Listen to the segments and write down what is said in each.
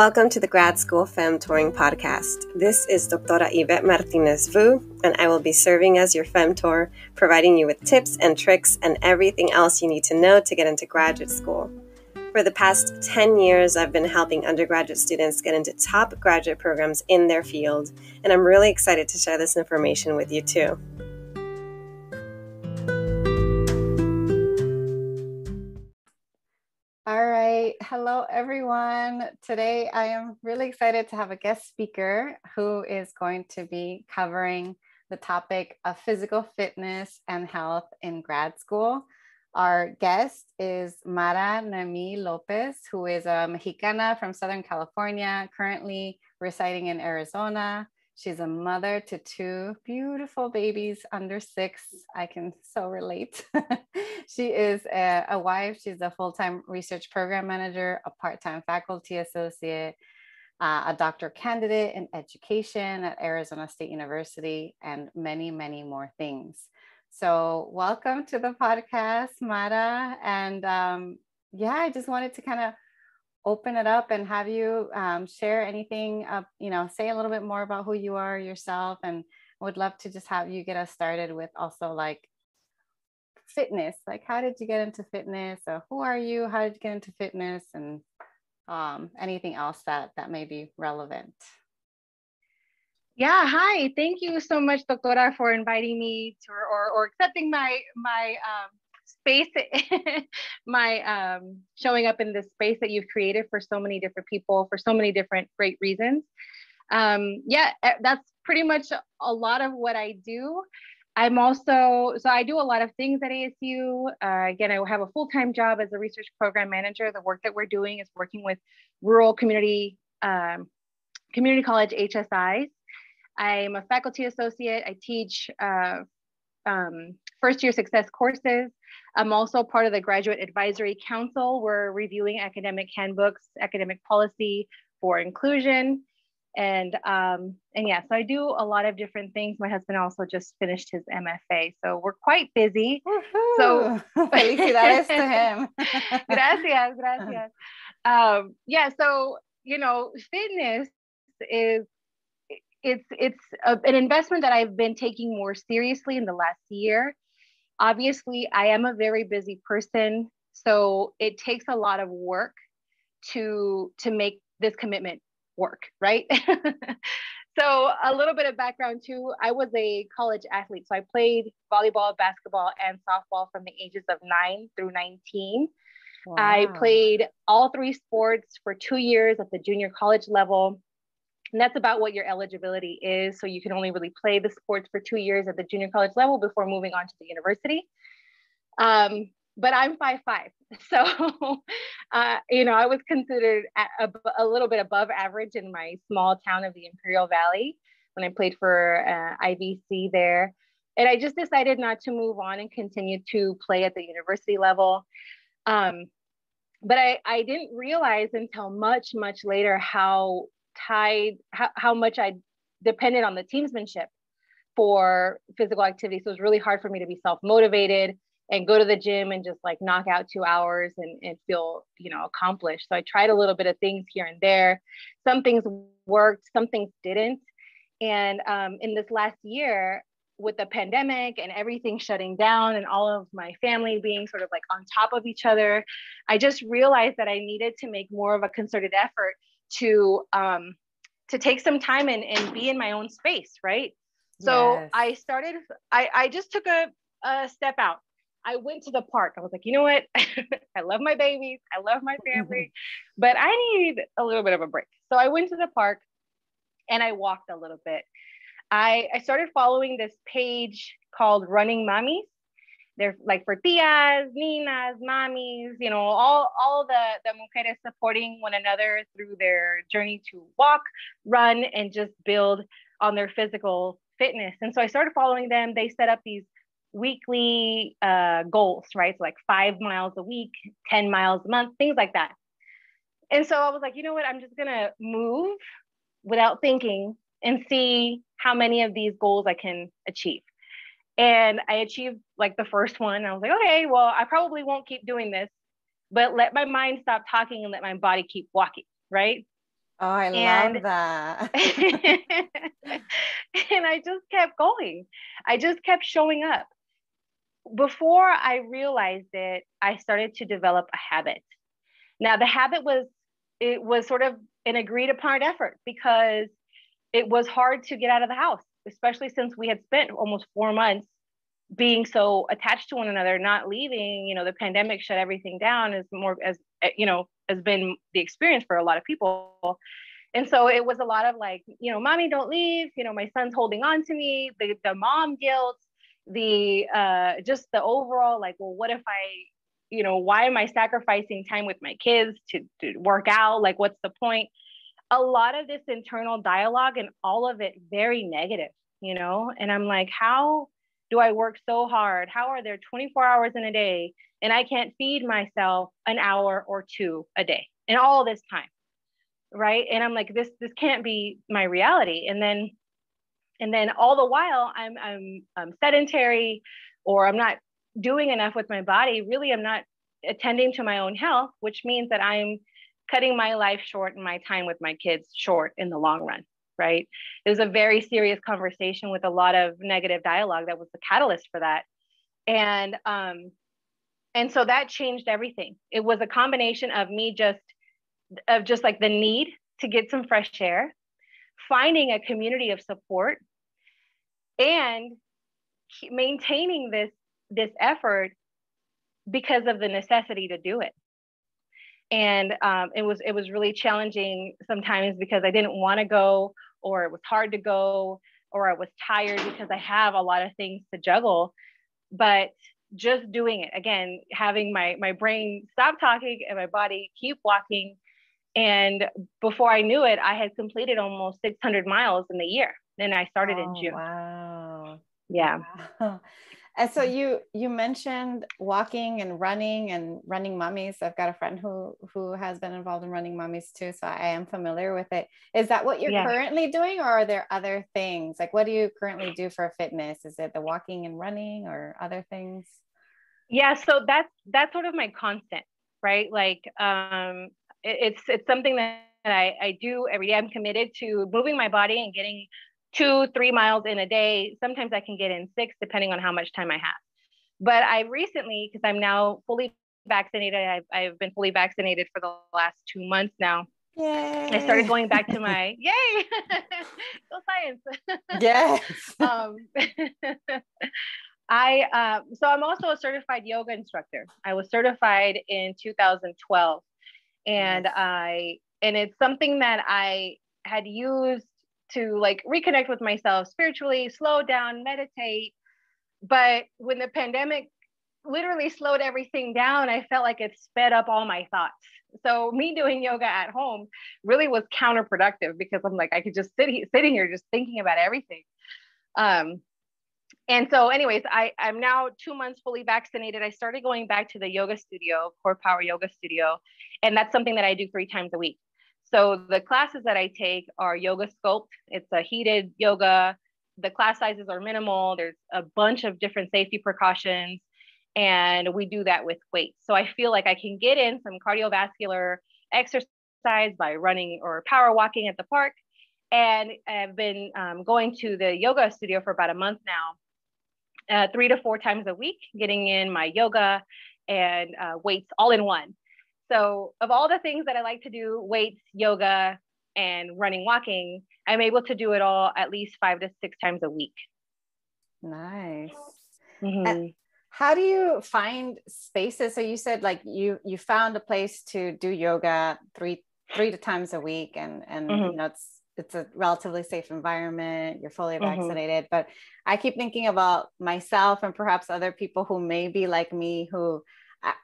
Welcome to the Grad School Femtoring Podcast. This is Doctora Yvette Martinez-Vu, and I will be serving as your femtor, providing you with tips and tricks and everything else you need to know to get into graduate school. For the past 10 years, I've been helping undergraduate students get into top graduate programs in their field, and I'm really excited to share this information with you too. All right. Hello, everyone. Today, I am really excited to have a guest speaker who is going to be covering the topic of physical fitness and health in grad school. Our guest is Mara Noemi Lopez, who is a Mexicana from Southern California, currently residing in Arizona. She's a mother to two beautiful babies under 6. I can so relate. She is a wife. She's a full-time research program manager, a part-time faculty associate, a doctoral candidate in education at Arizona State University, and many, many more things. So welcome to the podcast, Mara. And I just wanted to kind of open it up and have you share anything, say a little bit more about who you are yourself, and would love to just have you get us started with also like fitness. Like, how did you get into fitness? Or who are you? How did you get into fitness? And anything else that may be relevant. Yeah, hi. Thank you so much, Doctora, for inviting me to, or accepting my space, showing up in this space that you've created for so many different people, for so many different great reasons. That's pretty much a lot of what I do. I do a lot of things at ASU. Again, I have a full-time job as a research program manager. The work that we're doing is working with rural community college HSIs. I'm a faculty associate. I teach first-year success courses. I'm also part of the Graduate Advisory Council. We're reviewing academic handbooks, academic policy for inclusion. So I do a lot of different things. My husband also just finished his MFA, so we're quite busy. Woo-hoo. So felicidades to him. Gracias. Fitness is an investment that I've been taking more seriously in the last year. Obviously, I am a very busy person, so it takes a lot of work to make this commitment work, right? So a little bit of background too. I was a college athlete, so I played volleyball, basketball, and softball from the ages of 9 through 19. Wow. I played all 3 sports for 2 years at the junior college level. And that's about what your eligibility is. So you can only really play the sports for 2 years at the junior college level before moving on to the university. But I'm 5'5". So, I was considered a little bit above average in my small town of the Imperial Valley when I played for IVC there. And I just decided not to move on and continue to play at the university level. But I didn't realize until much, much later how much I depended on the teamsmanship for physical activity. So it was really hard for me to be self-motivated and go to the gym and just like knock out 2 hours and feel, accomplished. So I tried a little bit of things here and there. Some things worked, some things didn't. And in this last year, with the pandemic and everything shutting down and all of my family being sort of like on top of each other, I just realized that I needed to make more of a concerted effort to take some time and be in my own space, right? So yes. I just took a step out. I went to the park. I was like, you know what? I love my babies. I love my family, but I need a little bit of a break. So I went to the park and I walked a little bit. I started following this page called Running Mommies. They're like for tias, ninas, mommies, all the mujeres supporting one another through their journey to walk, run, and just build on their physical fitness. And so I started following them. They set up these weekly goals, right? So like 5 miles a week, 10 miles a month, things like that. And so I was like, you know what? I'm just going to move without thinking and see how many of these goals I can achieve. And I achieved like the first one. I was like, okay, well, I probably won't keep doing this, but let my mind stop talking and let my body keep walking, right? Oh, I And love that. and I just kept going. I just kept showing up. Before I realized it, I started to develop a habit. Now, the habit was sort of an agreed upon effort because it was hard to get out of the house, especially since we had spent almost 4 months being so attached to one another, not leaving. The pandemic shut everything down, has been the experience for a lot of people. And so it was a lot of like, mommy, don't leave. My son's holding on to me, the mom guilt, just the overall, like, well, what if why am I sacrificing time with my kids to work out? Like, what's the point? A lot of this internal dialogue, and all of it very negative, and I'm like, how do I work so hard? How are there 24 hours in a day and I can't feed myself an hour or two a day and all this time? Right. And I'm like, this can't be my reality. And then all the while I'm sedentary, or I'm not doing enough with my body. Really, I'm not attending to my own health, which means that I'm cutting my life short and my time with my kids short in the long run. Right. It was a very serious conversation with a lot of negative dialogue that was the catalyst for that. And so that changed everything. It was a combination of me just like the need to get some fresh air, finding a community of support, and maintaining this effort because of the necessity to do it. And it was really challenging sometimes because I didn't want to go, or it was hard to go, or I was tired because I have a lot of things to juggle. But just doing it, again, having my brain stop talking and my body keep walking. And before I knew it, I had completed almost 600 miles in the year. And I started in June. Wow. Yeah. Wow. And so you mentioned walking and running mummies. I've got a friend who has been involved in running mummies too, so I am familiar with it. Is that what you're currently doing, or are there other things? Like, what do you currently do for fitness? Is it the walking and running, or other things? Yeah, so that's sort of my constant, right? Like, it's something that I do every day. I'm committed to moving my body and getting 2-3 miles in a day. Sometimes I can get in 6, depending on how much time I have. But I recently, because I'm now fully vaccinated, I've been fully vaccinated for the last 2 months now. Yay. I started going back to my, yay, go science. Yes. So I'm also a certified yoga instructor. I was certified in 2012. And and it's something that I had used to like reconnect with myself spiritually, slow down, meditate. But when the pandemic literally slowed everything down, I felt like it sped up all my thoughts. So me doing yoga at home really was counterproductive, because I'm like, I could just sitting here just thinking about everything. And so anyways, I'm now 2 months fully vaccinated. I started going back to the yoga studio, Core Power Yoga Studio. And that's something that I do 3 times a week. So the classes that I take are yoga sculpt. It's a heated yoga. The class sizes are minimal. There's a bunch of different safety precautions. And we do that with weights. So I feel like I can get in some cardiovascular exercise by running or power walking at the park. And I've been going to the yoga studio for about a month now, 3 to 4 times a week, getting in my yoga and weights all in one. So of all the things that I like to do, weights, yoga, and running, walking, I'm able to do it all at least 5 to 6 times a week. Nice. Mm-hmm. And how do you find spaces? So you said like you found a place to do yoga three times a week, and Mm-hmm. it's a relatively safe environment. You're fully vaccinated, but I keep thinking about myself and perhaps other people who may be like me, who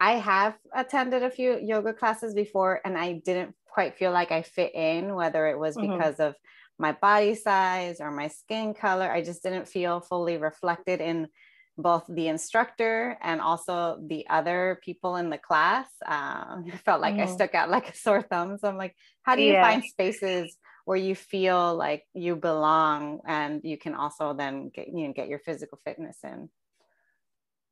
I have attended a few yoga classes before, and I didn't quite feel like I fit in, whether it was because of my body size or my skin color. I just didn't feel fully reflected in both the instructor and also the other people in the class. I felt like I stuck out like a sore thumb. So I'm like, how do you find spaces where you feel like you belong, and you can also then get your physical fitness in?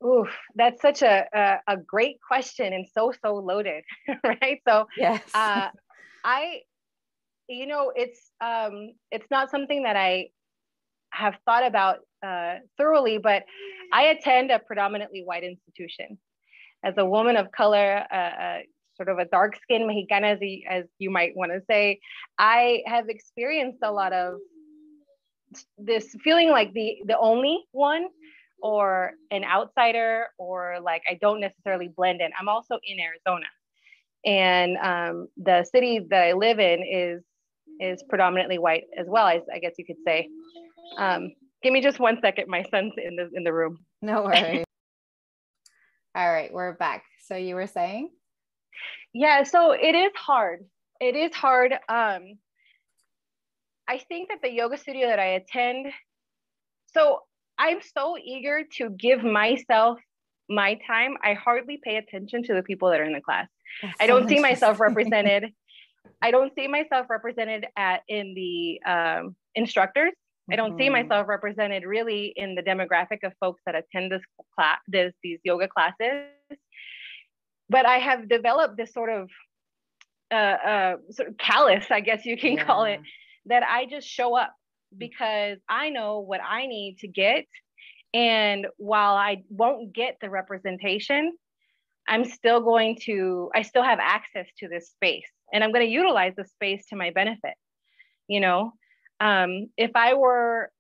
Oof, that's such a great question, and so loaded, right? So yes, it's not something that I have thought about thoroughly, but I attend a predominantly white institution. As a woman of color, sort of a dark-skinned Mexicana, as you might want to say, I have experienced a lot of this feeling like the only one, or an outsider, or like I don't necessarily blend in. I'm also in Arizona, and the city that I live in is predominantly white as well, I guess you could say. Give me just 1 second. My son's in the room. No worries. All right, we're back. So you were saying? Yeah, so it is hard. It is hard. I think that the yoga studio that I attend, so I'm so eager to give myself my time. I hardly pay attention to the people that are in the class. I don't see myself represented. I don't see myself represented in the instructors. I don't see myself represented really in the demographic of folks that attend these yoga classes. But I have developed this sort of callous, I guess you can call it, that I just show up because I know what I need to get. And while I won't get the representation, I still have access to this space, and I'm going to utilize the space to my benefit. If I were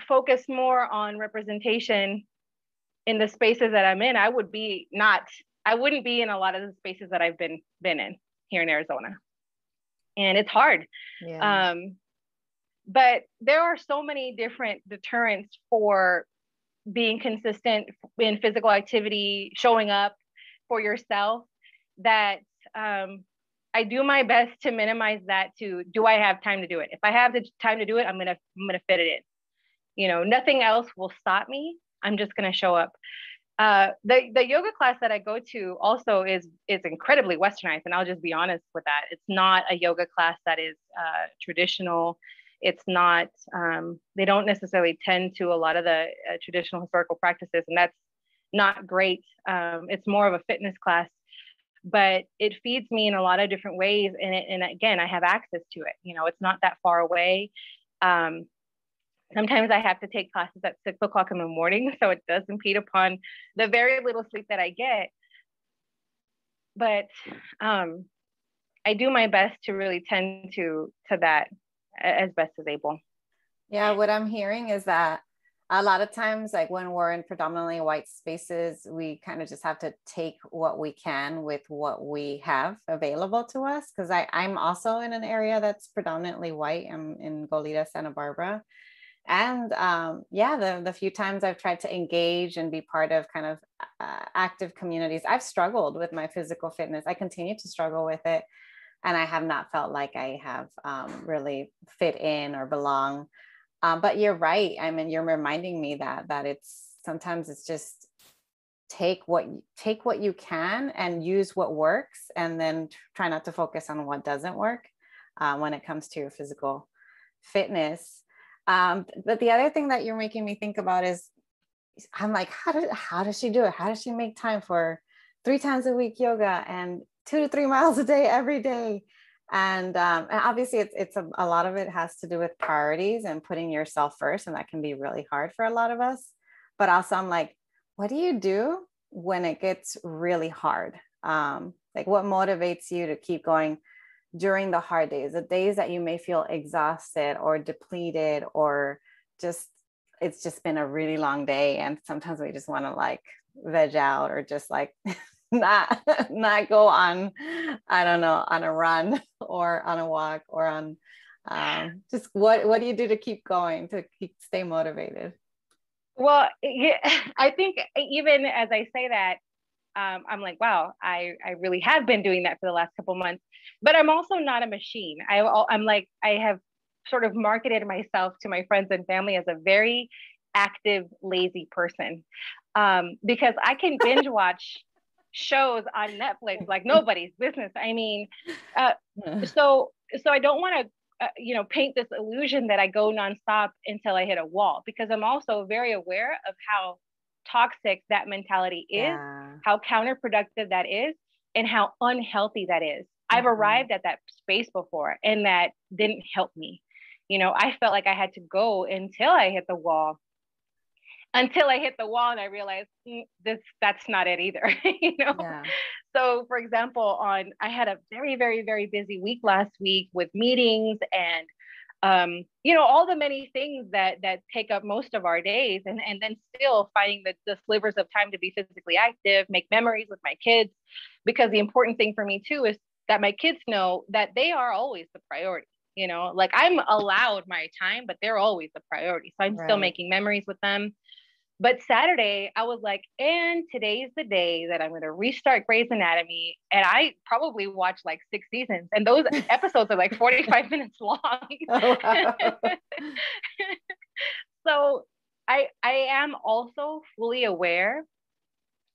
focused more on representation in the spaces that I'm in, I wouldn't be in a lot of the spaces that I've been in here in Arizona. And it's hard. Yeah. But there are so many different deterrents for being consistent in physical activity, showing up for yourself, that I do my best to minimize that to, do I have time to do it? If I have the time to do it, I'm gonna fit it in. Nothing else will stop me. I'm just gonna show up. The yoga class that I go to also is incredibly westernized, and I'll just be honest with that. It's not a yoga class that is traditional. It's not, they don't necessarily tend to a lot of the traditional historical practices, and that's not great. It's more of a fitness class, but it feeds me in a lot of different ways. And again, I have access to it. It's not that far away. Sometimes I have to take classes at 6 o'clock in the morning, so it does impede upon the very little sleep that I get. But I do my best to really tend to that as best as able. Yeah, what I'm hearing is that a lot of times, like when we're in predominantly white spaces, we kind of just have to take what we can with what we have available to us. Because I'm also in an area that's predominantly white. I'm in Goleta, Santa Barbara. And the few times I've tried to engage and be part of kind of active communities, I've struggled with my physical fitness. I continue to struggle with it. And I have not felt like I have really fit in or belong. But you're right. I mean, you're reminding me that sometimes it's just take what you can and use what works, and then try not to focus on what doesn't work when it comes to your physical fitness. But the other thing that you're making me think about is, I'm like, how does she do it? How does she make time for 3 times a week yoga and 2 to 3 miles a day every day? And obviously it's a lot of it has to do with priorities and putting yourself first. And that can be really hard for a lot of us. But also I'm like, what do you do when it gets really hard? Like what motivates you to keep going during the hard days, the days that you may feel exhausted or depleted, or it's just been a really long day. And sometimes we just want to like veg out, or just like not go on, I don't know, on a run or on a walk, or on just what do you do to keep going, to stay motivated? Well, I think even as I say that, I'm like, wow, I really have been doing that for the last couple of months, but I'm also not a machine. I'm like, I have sort of marketed myself to my friends and family as a very active, lazy person, because I can binge watch shows on Netflix like nobody's business. I mean, so I don't want to, paint this illusion that I go nonstop until I hit a wall, because I'm also very aware of how toxic that mentality is, how counterproductive that is, and how unhealthy that is. I've arrived at that space before, and that didn't help me. I felt like I had to go until I hit the wall. Until I hit the wall and I realized that's not it either. Yeah. So for example, I had a very, very, very busy week last week with meetings and all the many things that take up most of our days, and then still finding the slivers of time to be physically active, make memories with my kids, because the important thing for me too is that my kids know that they are always the priority. Like I'm allowed my time, but they're always the priority. So I'm still making memories with them. But Saturday, I was like, and today's the day that I'm going to restart Grey's Anatomy. And I probably watched like 6 seasons. And those episodes are like 45 minutes long. Oh, wow. So I am also fully aware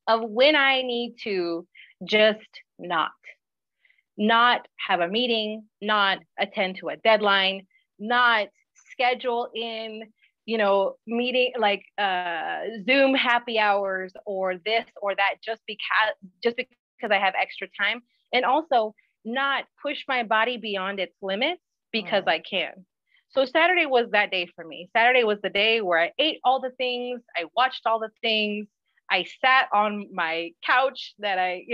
of when I need to just not have a meeting, not attend to a deadline, not schedule in meeting like Zoom happy hours or this or that just because I have extra time, and also not push my body beyond its limits because I can. So Saturday was that day for me. Saturday was the day where I ate all the things, I watched all the things, I sat on my couch that I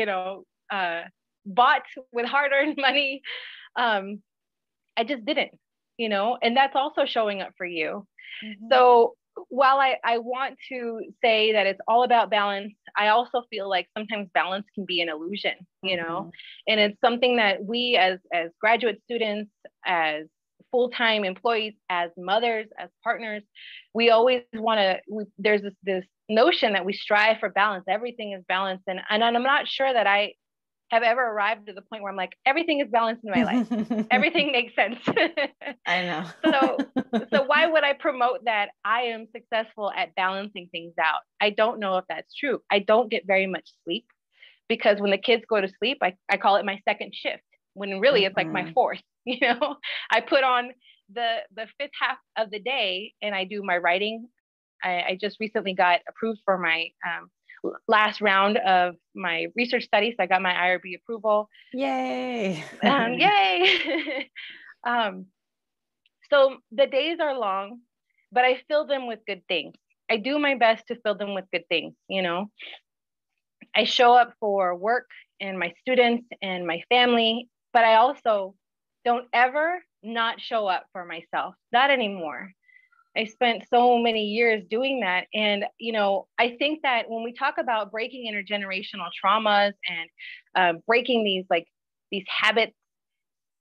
bought with hard-earned money. I just didn't, and that's also showing up for you. Mm-hmm. So while I want to say that it's all about balance, I also feel like sometimes balance can be an illusion, and it's something that we as graduate students, as full-time employees, as mothers, as partners, we always want to, there's this notion that we strive for balance. Everything is balanced. And I'm not sure that I have ever arrived to the point where I'm like, everything is balanced in my life. Everything makes sense. I know. So why would I promote that I am successful at balancing things out? I don't know if that's true. I don't get very much sleep, because when the kids go to sleep, I call it my second shift, when really it's like my fourth. I put on the fifth half of the day and I do my writing. I just recently got approved for my last round of my research study. So I got my IRB approval. Yay. Yay. So the days are long, but I fill them with good things. I do my best to fill them with good things. I show up for work and my students and my family, but I also don't ever not show up for myself. Not anymore. I spent so many years doing that. And, I think that when we talk about breaking intergenerational traumas and breaking these habits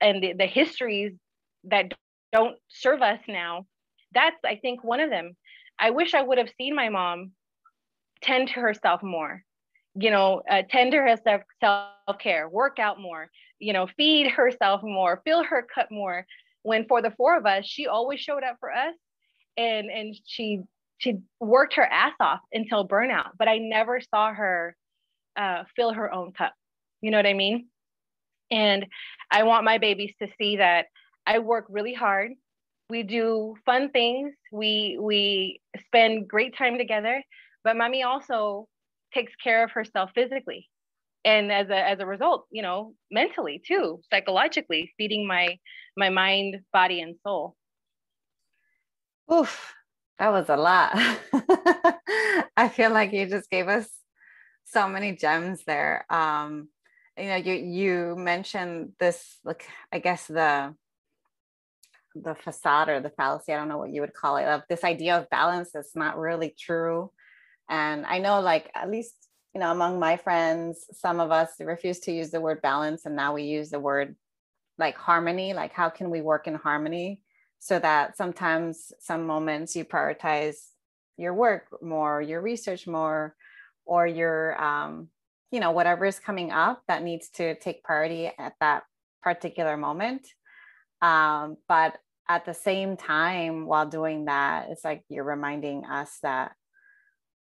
and the histories that don't serve us now, that's, I think, one of them. I wish I would have seen my mom tend to herself more, tend to herself, self-care, work out more, feed herself more, fill her cup more. When for the 4 of us, she always showed up for us. And she worked her ass off until burnout, but I never saw her fill her own cup. You know what I mean? And I want my babies to see that I work really hard. We do fun things. We spend great time together, but mommy also takes care of herself physically. And as a result, mentally too, psychologically, feeding my mind, body, and soul. Oof, that was a lot. I feel like you just gave us so many gems there. You mentioned this, like, I guess the facade or the fallacy, I don't know what you would call it, of this idea of balance that's not really true. And I know, like, at least, among my friends, some of us refuse to use the word balance. And now we use the word like harmony, like how can we work in harmony? So that sometimes some moments you prioritize your work more, your research more, or your, whatever is coming up that needs to take priority at that particular moment. But at the same time, while doing that, it's like you're reminding us that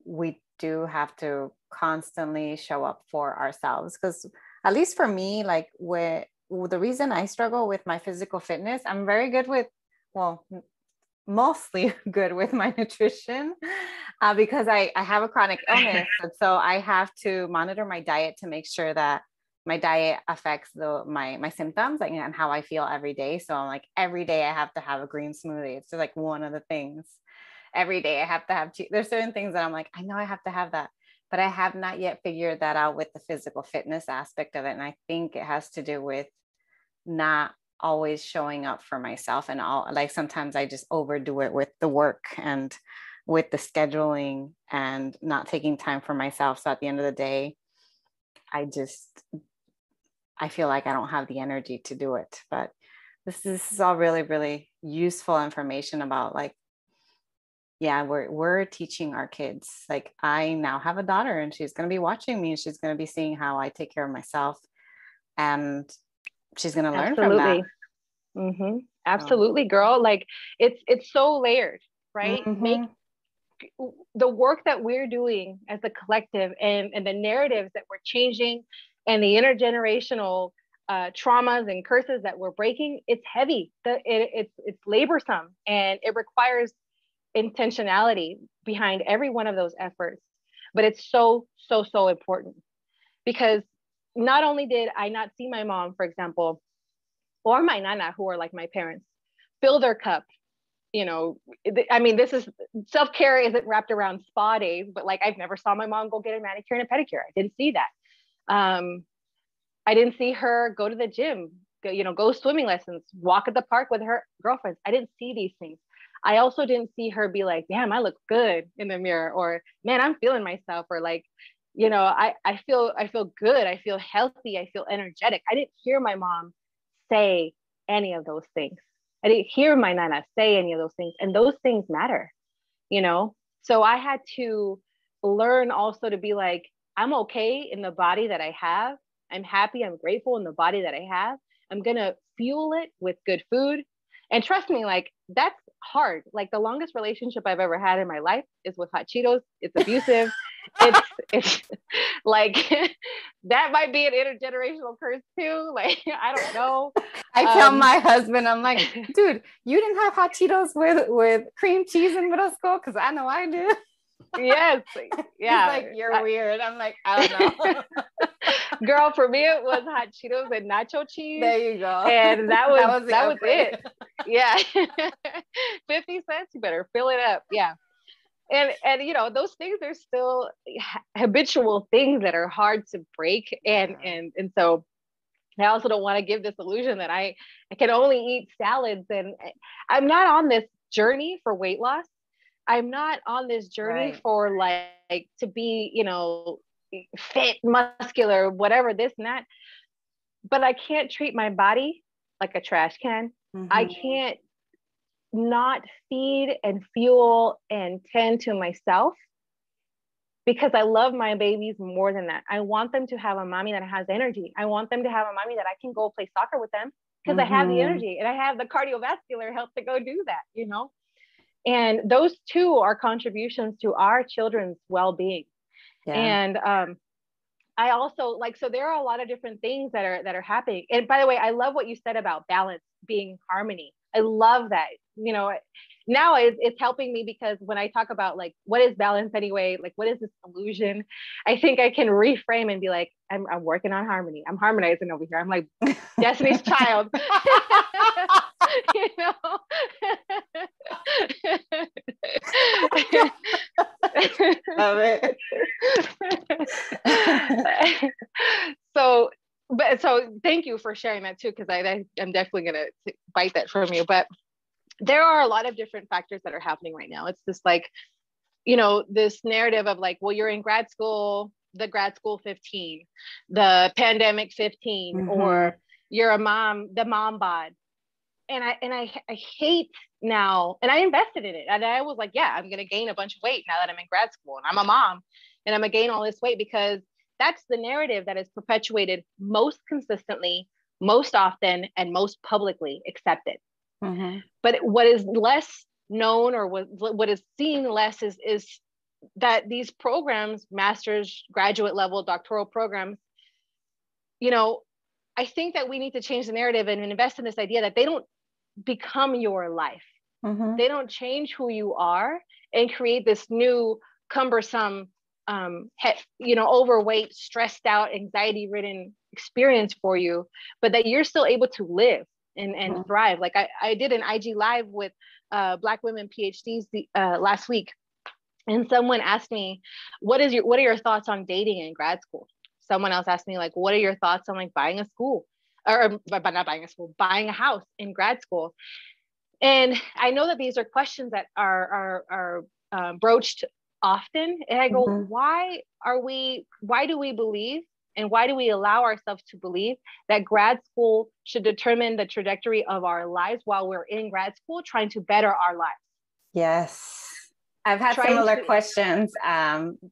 we do have to constantly show up for ourselves. Because at least for me, like the reason I struggle with my physical fitness, I'm very good with, mostly good with my nutrition because I have a chronic illness. And so I have to monitor my diet to make sure that my diet affects my symptoms, like, and how I feel every day. So I'm like, every day I have to have a green smoothie. It's just like one of the things. Every day I have to have there's certain things that I'm like, I know I have to have that, but I have not yet figured that out with the physical fitness aspect of it. And I think it has to do with not always showing up for myself, and all, like, sometimes I just overdo it with the work and with the scheduling and not taking time for myself. So at the end of the day, I feel like I don't have the energy to do it. But this is all really, really useful information about, like, yeah, we're teaching our kids. Like, I now have a daughter, and she's going to be watching me, and she's going to be seeing how I take care of myself, and she's going to learn from that. Mm-hmm. Absolutely, girl. Like, it's so layered, right? Mm-hmm. The work that we're doing as a collective, and the narratives that we're changing, and the intergenerational traumas and curses that we're breaking, it's heavy. It's laborsome, and it requires intentionality behind every one of those efforts. But it's so important, because not only did I not see my mom, for example, or my nana, who are like my parents, fill their cup. I mean, this is, self-care isn't wrapped around spa days, but like, I've never saw my mom go get a manicure and a pedicure. I didn't see that. I didn't see her go to the gym, go swimming lessons, walk at the park with her girlfriends. I didn't see these things. I also didn't see her be like, damn, I look good in the mirror, or man, I'm feeling myself, or like, I feel good. I feel healthy. I feel energetic. I didn't hear my mom say any of those things. I didn't hear my nana say any of those things. And those things matter, So I had to learn also to be like, I'm okay in the body that I have. I'm happy. I'm grateful in the body that I have. I'm going to fuel it with good food. And trust me, like, that's hard. Like, the longest relationship I've ever had in my life is with hot Cheetos. It's abusive. it's like, that might be an intergenerational curse too. Like, I don't know. I tell my husband, I'm like, dude, you didn't have hot Cheetos with cream cheese in middle school? Because I know I did. Yes. Yeah. He's like, you're weird. I'm like, I don't know. Girl, for me, it was hot Cheetos and nacho cheese. There you go. And that was it. Yeah. 50 cents, you better fill it up. Yeah. And those things are still habitual things that are hard to break. And so I also don't want to give this illusion that I can only eat salads. And I'm not on this journey for weight loss. I'm not on this journey for like to be, fit, muscular, whatever, this and that. But I can't treat my body like a trash can. Mm-hmm. I can't not feed and fuel and tend to myself, because I love my babies more than that. I want them to have a mommy that has energy. I want them to have a mommy that I can go play soccer with them, because I have the energy and I have the cardiovascular health to go do that, And those two are contributions to our children's well-being. Yeah. And I also so there are a lot of different things that are happening. And by the way, I love what you said about balance being harmony. I love that. Now it's helping me, because when I talk about like, what is balance anyway? Like, what is this illusion? I think I can reframe and be like, I'm working on harmony. I'm harmonizing over here. I'm like Destiny's Child. Love it. So thank you for sharing that too, because I'm definitely going to bite that from you. But there are a lot of different factors that are happening right now. It's just like, this narrative of like, well, you're in grad school, the grad school 15, the pandemic 15, or you're a mom, the mom bod. And I hate now, and I invested in it. And I was like, yeah, I'm going to gain a bunch of weight now that I'm in grad school and I'm a mom, and I'm going to gain all this weight, because that's the narrative that is perpetuated most consistently, most often, and most publicly accepted. Mm-hmm. But what is less known, or what is seen less, is that these programs, master's, graduate level, doctoral programs, I think that we need to change the narrative and invest in this idea that they don't become your life. Mm-hmm. They don't change who you are and create this new cumbersome, overweight, stressed out, anxiety-ridden experience for you, but that you're still able to live and thrive. Like I did an IG live with Black women PhDs last week, and someone asked me, what are your thoughts on dating in grad school? Someone else asked me, like, what are your thoughts on like buying a school, or not buying a school, buying a house in grad school? And I know that these are questions that are broached often. And I go, why do we believe, and why do we allow ourselves to believe that grad school should determine the trajectory of our lives while we're in grad school, trying to better our lives? Yes. I've had similar questions,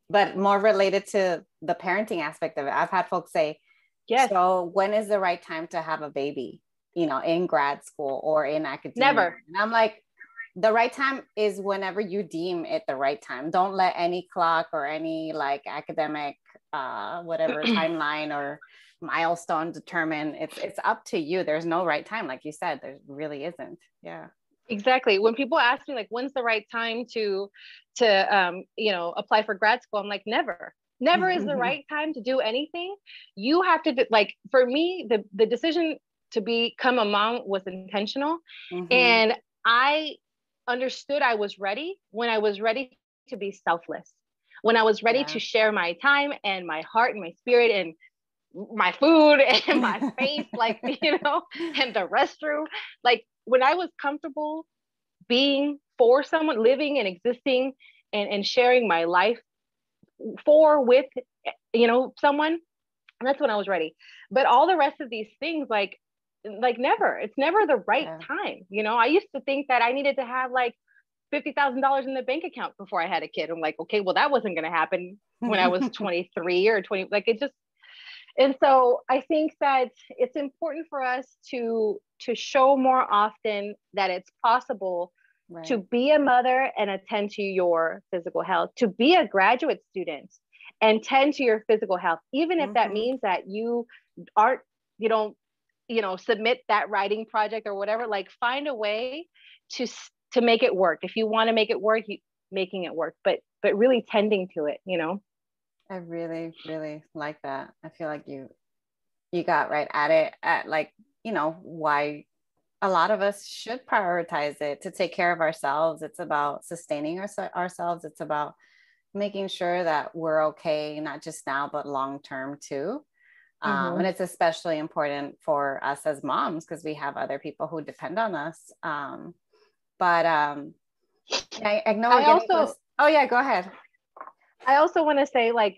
but more related to the parenting aspect of it. I've had folks say, yes, so when is the right time to have a baby, in grad school or in academia? Never. And I'm like, the right time is whenever you deem it the right time. Don't let any clock or any like academic, whatever timeline or milestone determine. It's up to you. There's no right time. Like you said, there really isn't. Yeah. Exactly. When people ask me like, when's the right time to apply for grad school? I'm like, never is the right time to do anything. You have to like, for me, the decision to become a mom was intentional. And I understood I was ready when I was ready to be selfless, when I was ready to share my time and my heart and my spirit and my food and my space, like, and the restroom. Like when I was comfortable being for someone, living and existing and sharing my life with someone, that's when I was ready. But all the rest of these things, like never, it's never the right time. I used to think that I needed to have like $50,000 in the bank account before I had a kid. I'm like, okay, well, that wasn't going to happen when I was 23 or 20. Like it just, and so I think that it's important for us to show more often that it's possible to be a mother and attend to your physical health, to be a graduate student and tend to your physical health, even if that means that you don't submit that writing project or whatever. Like find a way to make it work. If you want to make it work, making it work, but really tending to it, I really, really like that. I feel like you got right at it, at like, why a lot of us should prioritize it to take care of ourselves. It's about sustaining ourselves. It's about making sure that we're okay, not just now, but long-term too. And it's especially important for us as moms because we have other people who depend on us. I know oh yeah, go ahead. I also want to say, like,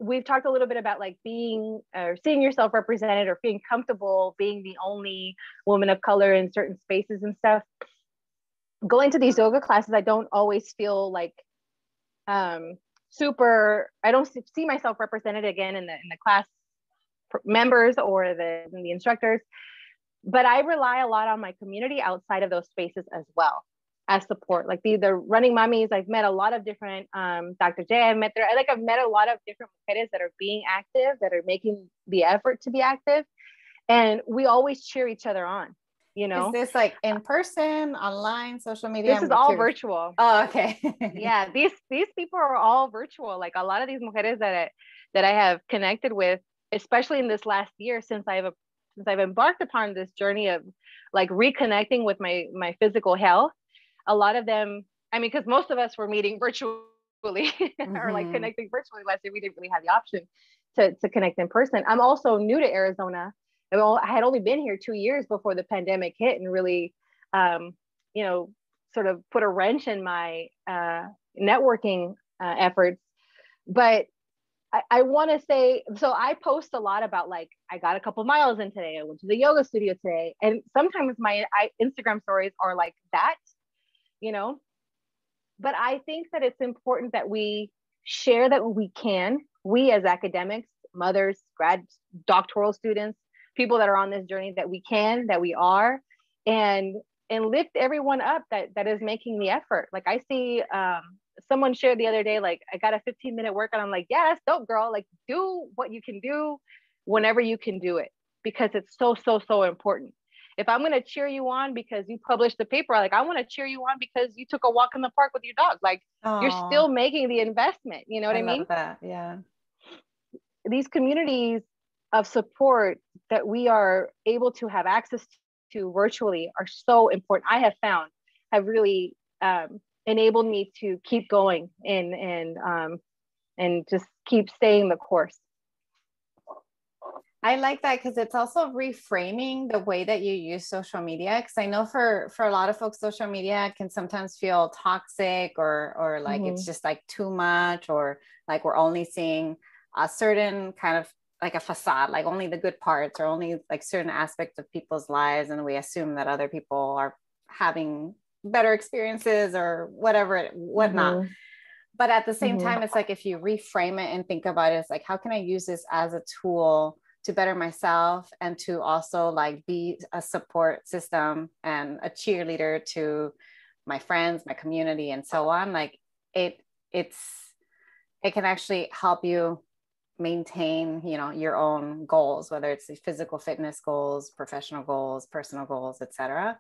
we've talked a little bit about like being or seeing yourself represented or being comfortable being the only woman of color in certain spaces and stuff. Going to these yoga classes, I don't always feel like I don't see myself represented again in the class members or the instructors, but I rely a lot on my community outside of those spaces as well as support. Like the running mommies, I've met a lot of different Dr. J. I've met a lot of different mujeres that are being active, that are making the effort to be active, and we always cheer each other on. Is this like in person, online, social media? This is all virtual. Oh, okay. Yeah, these people are all virtual. Like a lot of these mujeres that I have connected with, especially in this last year since I've embarked upon this journey of like reconnecting with my physical health. A lot of them, because most of us were meeting virtually or like connecting virtually last year. We didn't really have the option to connect in person. I'm also new to Arizona. I had only been here 2 years before the pandemic hit and really, sort of put a wrench in my networking efforts. But I want to say, so I post a lot about like, I got a couple miles in today. I went to the yoga studio today. And sometimes my Instagram stories are like that, but I think that it's important that we share that we as academics, mothers, doctoral students, people that are on this journey, that we are, and lift everyone up that is making the effort. Like I see someone shared the other day, like I got a 15-minute workout. I'm like, yeah, that's dope, girl. Like do what you can do whenever you can do it, because it's so, so, so important. If I'm going to cheer you on because you published the paper, like I want to cheer you on because you took a walk in the park with your dog. Like you're still making the investment. You know what I mean? Love that. Yeah. These communities of support that we are able to have access to virtually are so important. I have found have really enabled me to keep going and just keep staying the course. I like that because it's also reframing the way that you use social media. Because I know for a lot of folks, social media can sometimes feel toxic or like it's just like too much, or like we're only seeing a certain kind of like a facade, like only the good parts or only like certain aspects of people's lives. And we assume that other people are having better experiences or whatnot. But at the same time, it's like, if you reframe it and think about it, it's like, how can I use this as a tool to better myself and to also like be a support system and a cheerleader to my friends, my community, and so on. Like it can actually help you maintain, you know, your own goals, whether it's the physical fitness goals, professional goals, personal goals, etc.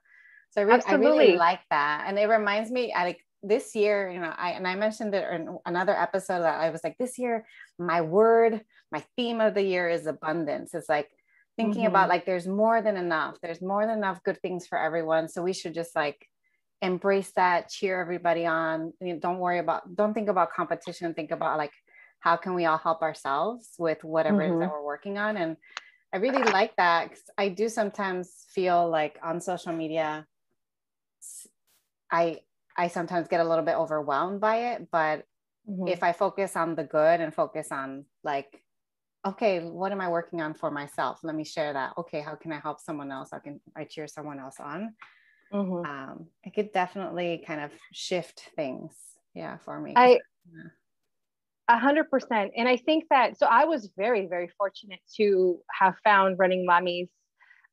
So I really like that. And it reminds me, like this year, you know, I mentioned it in another episode that I was like, this year, my theme of the year is abundance. It's like thinking about like, there's more than enough. There's more than enough good things for everyone. So we should just like embrace that, cheer everybody on. You know, don't think about competition. Think about like, how can we all help ourselves with whatever it is that we're working on? And I really like that, because I do sometimes feel like on social media, I sometimes get a little bit overwhelmed by it, but if I focus on the good and focus on like, okay, what am I working on for myself? Let me share that. Okay, how can I help someone else? How can I cheer someone else on? It could definitely kind of shift things. Yeah, for me. 100%. And I think that, so I was very, very fortunate to have found Running Mommies.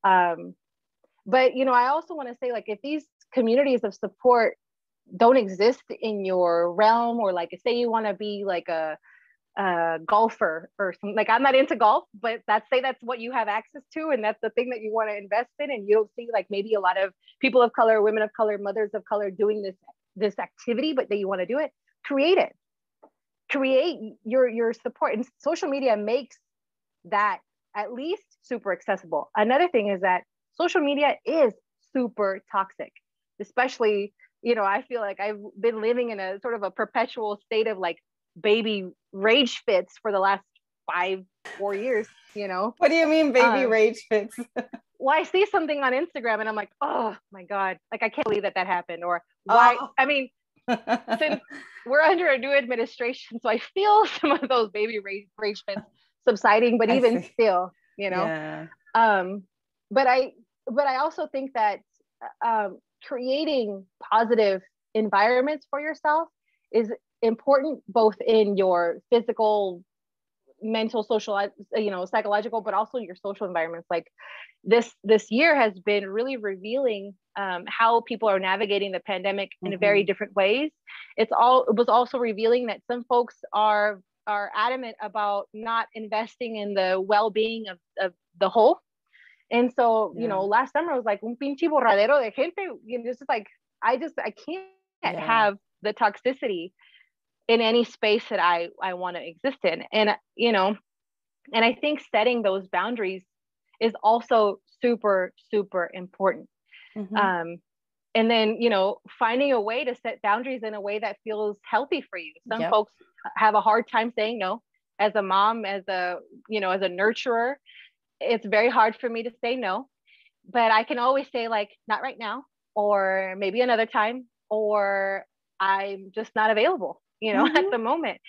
But, you know, I also want to say, like, if these communities of support don't exist in your realm, or like, say you want to be like a golfer or something, like I'm not into golf, but that's what you have access to. And that's the thing that you want to invest in. And you don't see like maybe a lot of people of color, women of color, mothers of color doing this activity, but that you want to do it, create your support. And social media makes that at least super accessible. Another thing is that social media is super toxic, especially, you know, I feel like I've been living in a sort of a perpetual state of like baby rage fits for the last 4 years, you know. What do you mean baby rage fits? Well, I see something on Instagram and I'm like, oh my God, like I can't believe that happened. Or why, I mean, since we're under a new administration, so I feel some of those baby rage fits subsiding, but even still, you know. Yeah. But I also think that creating positive environments for yourself is important, both in your physical, mental, social, you know, psychological, but also your social environments. Like this year has been really revealing how people are navigating the pandemic in very different ways. It was also revealing that some folks are adamant about not investing in the well-being of the whole. And so, you know, last summer was like un pinche borradero de gente. You know, it's just like, I can't have the toxicity in any space that I want to exist in. And, you know, and I think setting those boundaries is also super, super important. And then, you know, finding a way to set boundaries in a way that feels healthy for you. Some folks have a hard time saying no. As a mom, as a nurturer, it's very hard for me to say no, but I can always say like, not right now, or maybe another time, or I'm just not available, you know, at the moment.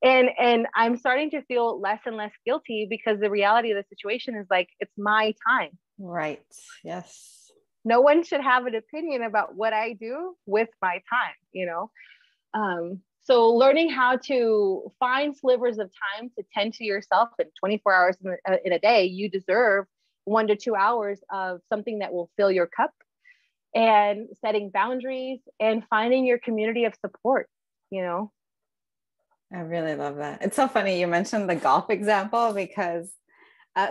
And I'm starting to feel less and less guilty, because the reality of the situation is like, it's my time. Right. Yes. No one should have an opinion about what I do with my time, you know? So learning how to find slivers of time to tend to yourself in 24 hours in a day, you deserve 1 to 2 hours of something that will fill your cup, and setting boundaries and finding your community of support, you know? I really love that. It's so funny you mentioned the golf example, because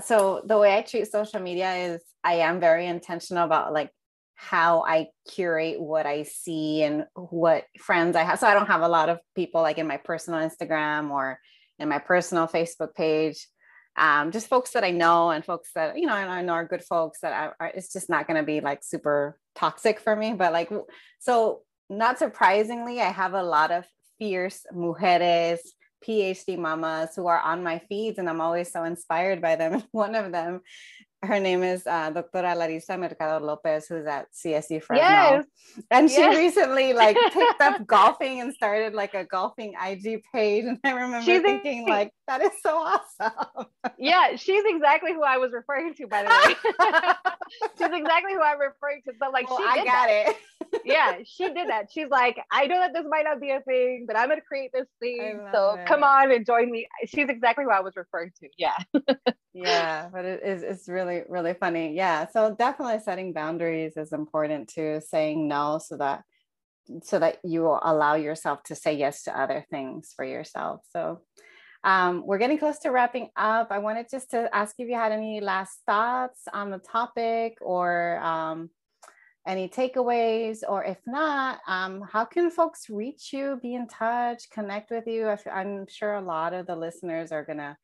so the way I treat social media is I am very intentional about like how I curate what I see and what friends I have. So I don't have a lot of people like in my personal Instagram or in my personal Facebook page. just folks that I know and folks that, you know, and I know are good folks that it's just not going to be like super toxic for me. But like, so not surprisingly, I have a lot of fierce mujeres, PhD mamas who are on my feeds, and I'm always so inspired by them. One of them, her name is Doctora Larissa Mercado Lopez, who's at CSU Fresno. Yes. And she recently like picked up golfing and started like a golfing IG page. And I remember thinking like, that is so awesome. Yeah, she's exactly who I was referring to, by the way. She's exactly who I'm referring to. So like, I got it. Yeah, she did that. She's like, I know that this might not be a thing, but I'm going to create this thing. So come on and join me. She's exactly who I was referring to. Yeah. Yeah, but it's really, really funny. Yeah. So definitely setting boundaries is important too, saying no so that you allow yourself to say yes to other things for yourself. So we're getting close to wrapping up. I wanted just to ask you if you had any last thoughts on the topic or any takeaways, or if not, how can folks reach you, be in touch, connect with you? I'm sure a lot of the listeners are going to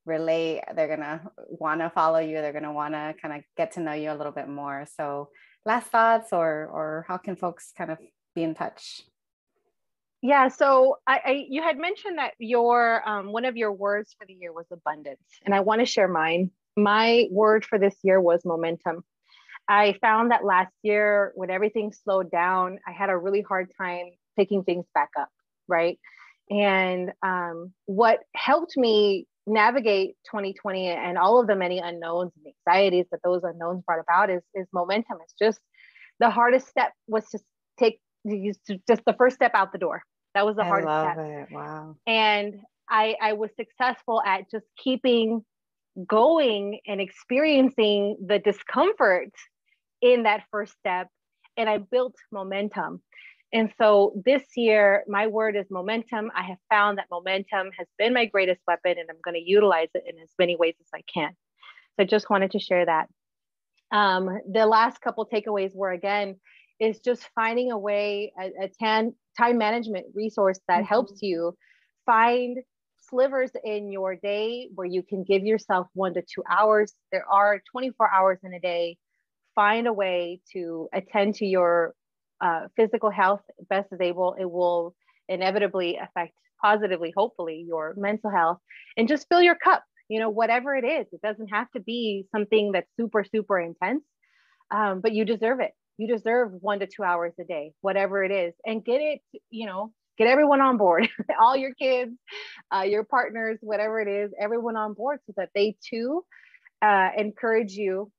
relate. They're going to want to follow you. They're going to want to kind of get to know you a little bit more. So last thoughts, or how can folks kind of be in touch? Yeah. So you had mentioned that your one of your words for the year was abundance, and I want to share mine. My word for this year was momentum. I found that last year when everything slowed down, I had a really hard time picking things back up, right? And what helped me navigate 2020 and all of the many unknowns and anxieties that those unknowns brought about is momentum. It's just the hardest step was to take just the first step out the door. That was the hardest step. I love it. Wow. And I was successful at just keeping going and experiencing the discomfort in that first step, and I built momentum. And so this year, my word is momentum. I have found that momentum has been my greatest weapon, and I'm going to utilize it in as many ways as I can. So I just wanted to share that. The last couple takeaways were, again, is just finding a way, a time management resource that helps you find slivers in your day where you can give yourself 1 to 2 hours. There are 24 hours in a day. Find a way to attend to your physical health best as able. It will inevitably affect positively, hopefully, your mental health, and just fill your cup, you know, whatever it is. It doesn't have to be something that's super, super intense, but you deserve it. You deserve 1 to 2 hours a day, whatever it is, and get it, you know, get everyone on board, all your kids, your partners, whatever it is, everyone on board so that they too encourage you.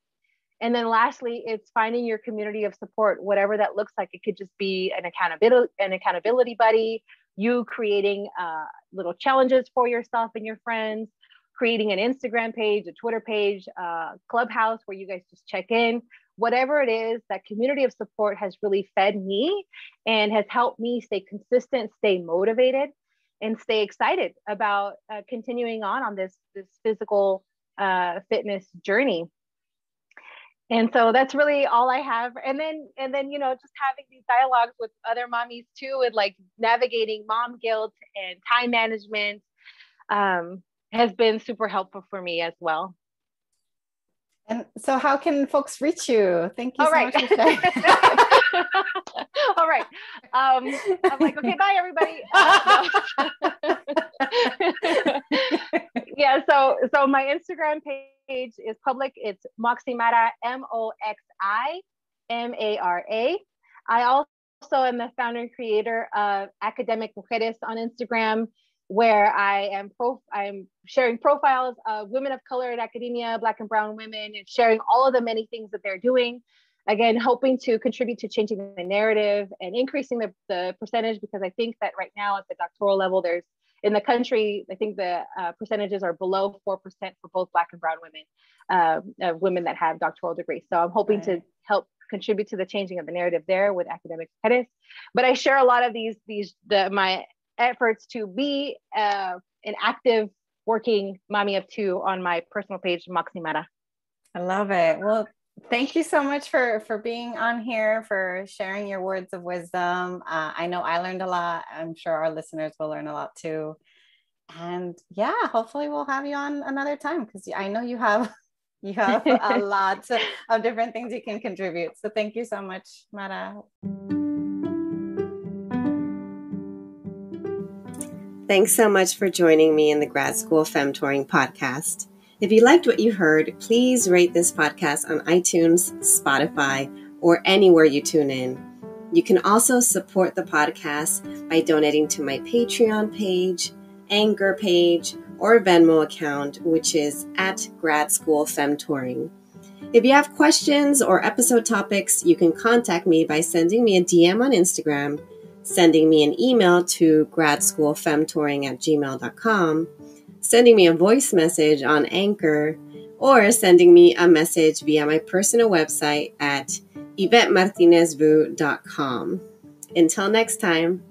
And then lastly, it's finding your community of support, whatever that looks like. It could just be an accountability buddy, you creating little challenges for yourself and your friends, creating an Instagram page, a Twitter page, Clubhouse where you guys just check in. Whatever it is, that community of support has really fed me and has helped me stay consistent, stay motivated, and stay excited about continuing on this physical fitness journey. And so that's really all I have. And then, you know, just having these dialogues with other mommies too, and like navigating mom guilt and time management has been super helpful for me as well. And so how can folks reach you? Thank you so much for sharing. All right. I'm like, okay, bye everybody. Yeah. So my Instagram page is public. It's Moximara, Moximara. I also am the founder and creator of Academic Mujeres on Instagram, where I'm sharing profiles of women of color in academia, Black and brown women, and sharing all of the many things that they're doing. Again, hoping to contribute to changing the narrative and increasing the percentage, because I think that right now at the doctoral level, in the country, I think the percentages are below 4% for both Black and brown women, women that have doctoral degrees. So I'm hoping to help contribute to the changing of the narrative there with Academic Mujeres. But I share a lot of my efforts to be an active working mommy of two on my personal page, Moximara. I love it. Well, thank you so much for being on here, for sharing your words of wisdom. I know I learned a lot. I'm sure our listeners will learn a lot too. And yeah, hopefully we'll have you on another time, because I know you have a lot of different things you can contribute. So thank you so much, Mara. Thanks so much for joining me in the Grad School Femtoring Podcast. If you liked what you heard, please rate this podcast on iTunes, Spotify, or anywhere you tune in. You can also support the podcast by donating to my Patreon page, Anchor page, or Venmo account, which is at Grad School Femtoring. If you have questions or episode topics, you can contact me by sending me a DM on Instagram, sending me an email to gradschoolfemtoring@gmail.com, sending me a voice message on Anchor, or sending me a message via my personal website at YvetteMartinezvu.com. Until next time.